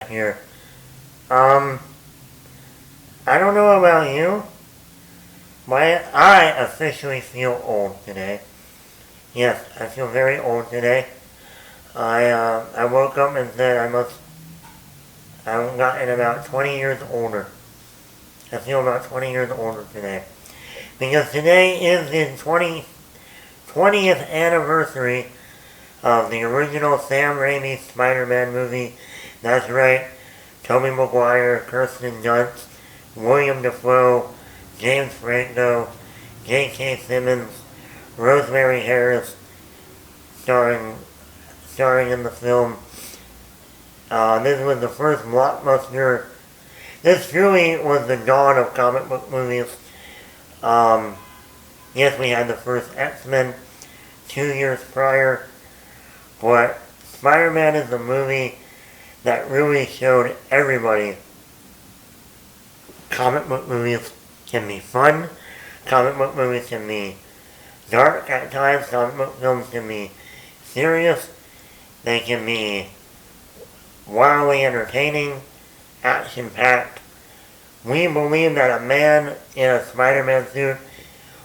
here. Um, I don't know about you, but I officially feel old today. Yes, I feel very old today. I woke up and said I've gotten about 20 years older. I feel about 20 years older today. Because today is the 20th anniversary of the original Sam Raimi Spider-Man movie. That's right, Tobey Maguire, Kirsten Dunst, William Dafoe, James Franco, J.K. Simmons, Rosemary Harris, starring starring in the film. This was the first blockbuster. This truly was the dawn of comic book movies. Um, yes, we had the first X-Men 2 years prior, but Spider-Man is the movie that really showed everybody comic book movies can be fun, comic book movies can be dark at times, comic book films can be serious, they can be wildly entertaining, action-packed. We believe that a man in a Spider-Man suit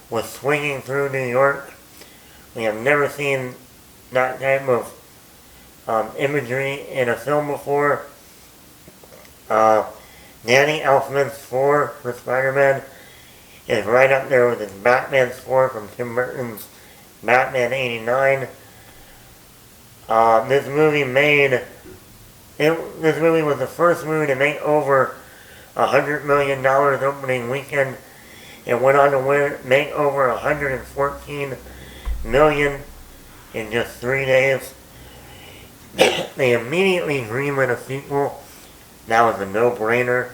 was swinging through New York. We have never seen that type of imagery in a film before. Danny Elfman's score for Spider-Man is right up there with his Batman score from Tim Burton's Batman '89. This movie was the first movie to make over $100 million opening weekend. It went on to make over $114 million in just 3 days. They immediately greenlit a sequel. That was a no-brainer.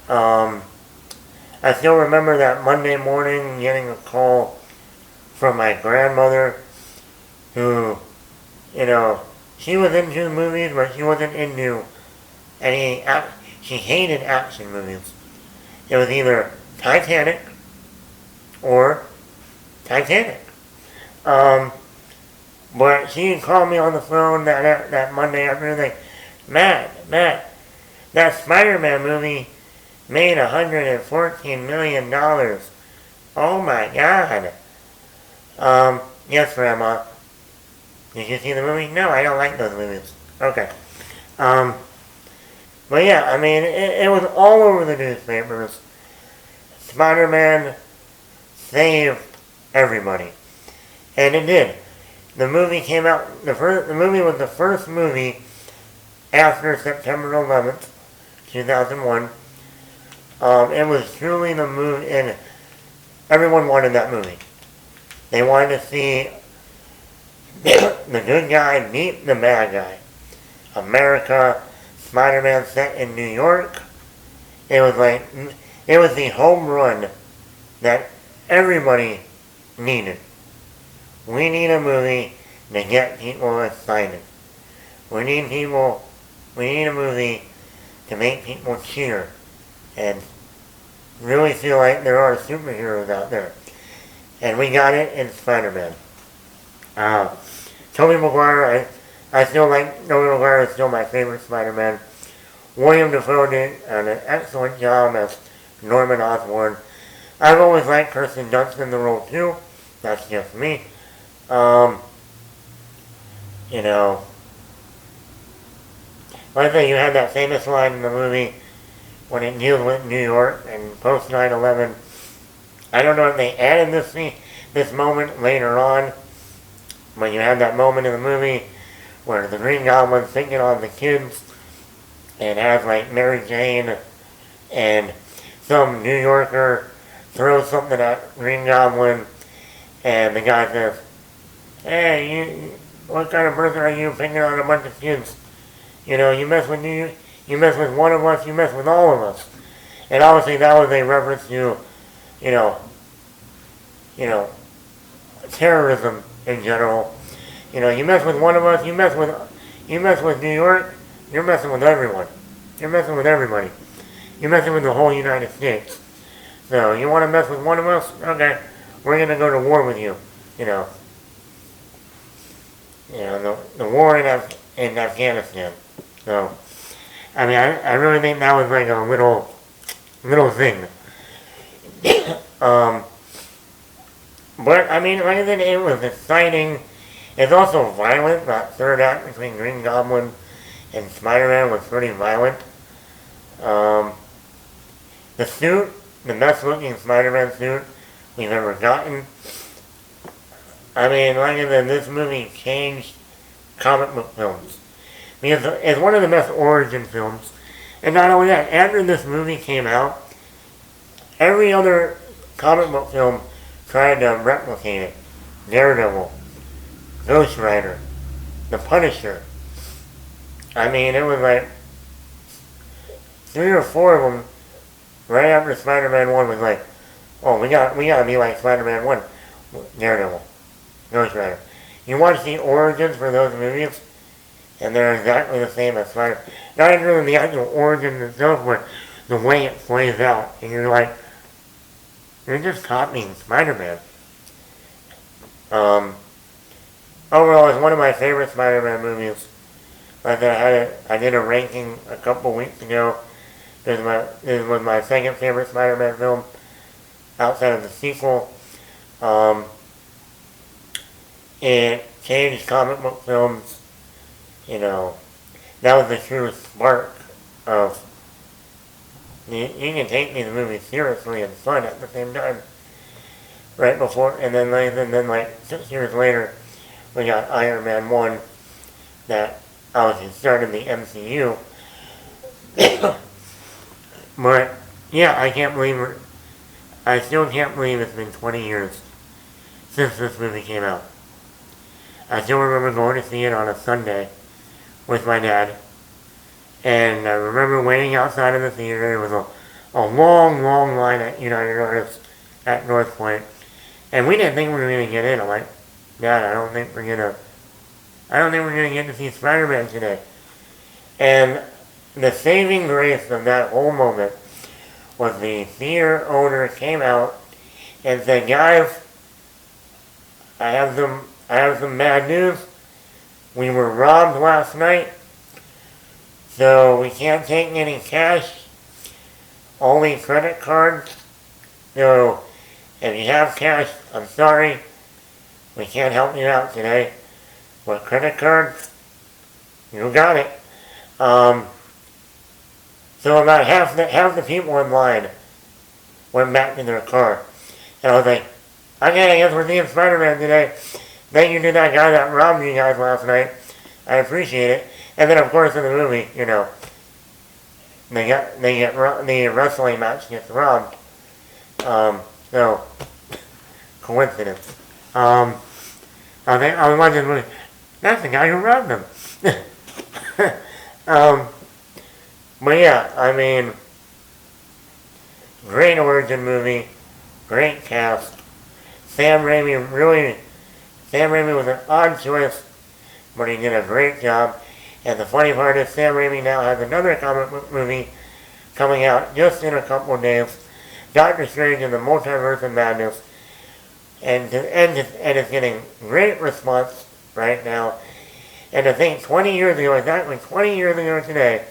I still remember that Monday morning getting a call from my grandmother who, she was into movies, but she wasn't into she hated action movies. It was either Titanic or Titanic. But she called me on the phone that Monday afternoon, like, Matt, that Spider-Man movie made $114 million. Oh my God. Yes, Grandma. Did you see the movie? No, I don't like those movies. Okay. But yeah, I mean, it was all over the newspapers. Spider-Man saved everybody. And it did. The movie came out, the movie was the first movie after September 11th, 2001. It was truly the movie, and everyone wanted that movie. They wanted to see the good guy meet the bad guy. America, Spider-Man set in New York. It was the home run that everybody needed. We need a movie to get people excited. We need a movie to make people cheer and really feel like there are superheroes out there. And we got it in Spider-Man. Tobey Maguire, I still like, Tobey Maguire is still my favorite Spider-Man. William Dafoe did an excellent job as Norman Osborn. I've always liked Kirsten Dunst in the role too. That's just me. Like I say, you had that famous line in the movie when it deals with New York and post 9/11. I don't know if they added this moment later on, but you had that moment in the movie where the Green Goblin's thinking on the kids and has like Mary Jane and some New Yorker throws something at Green Goblin and the guy says, "Hey, what kind of person are you picking on a bunch of kids? You mess with one of us, you mess with all of us." And obviously that was a reference to, you know, terrorism in general. You mess with one of us, you mess with New York, you're messing with everyone. You're messing with everybody. You're messing with the whole United States. So you want to mess with one of us? Okay, we're gonna go to war with you. The war in Afghanistan. So I mean, I really think that was like a little thing. um, but I mean, like I said, it was exciting. It's also violent. That third act between Green Goblin and Spider-Man was pretty violent. Um, the suit, the best looking Spider-Man suit we've ever gotten. I mean, like I said, this movie changed comic book films. Because it's one of the best origin films. And not only that, after this movie came out, every other comic book film tried to replicate it. Daredevil, Ghost Rider, The Punisher. I mean, it was like 3 or 4 of them right after Spider-Man 1 was like, oh, we gotta be like Spider-Man 1. Daredevil, Ghost Rider. You watch the origins for those movies, and they're exactly the same as Spider. Not even the actual origin itself, but the way it plays out. And you're like, you're just copying Spider-Man. Overall, it's one of my favorite Spider-Man movies. Like I did a ranking a couple weeks ago. This was my second favorite Spider-Man film, outside of the sequel. It changed comic book films. You know, that was the true spark of, you can take these movies seriously and fun at the same time. Right before, and then like 6 years later, we got Iron Man 1, that obviously started the MCU. But, yeah, I still can't believe it's been 20 years since this movie came out. I still remember going to see it on a Sunday with my dad. And I remember waiting outside of the theater. It was a long, long line at United Artists at North Point. And we didn't think we were going to get in. I'm like, Dad, I don't think we're going to get to see Spider-Man today. And the saving grace of that whole moment was the theater owner came out and said, guys, I have some bad news. We were robbed last night, so we can't take any cash, only credit cards. So if you have cash, I'm sorry, we can't help you out today. But credit cards, you got it. So about half the people in line went back to their car. And I was like, okay, I guess we're seeing Spider-Man today. Thank you to that guy that robbed you guys last night. I appreciate it. And then, of course, in the movie, you know, the wrestling match gets robbed. So, coincidence. I was watching, that's the guy who robbed them. But yeah, I mean, great origin movie, great cast. Sam Raimi was an odd choice, but he did a great job. And the funny part is Sam Raimi now has another comic book movie coming out just in a couple of days, Doctor Strange in the Multiverse of Madness, and it's getting great response right now. And I think 20 years ago, exactly 20 years ago today,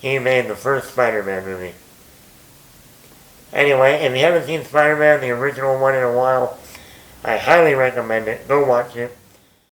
he made the first Spider-Man movie. Anyway, if you haven't seen Spider-Man, the original one, in a while, I highly recommend it. Go watch it.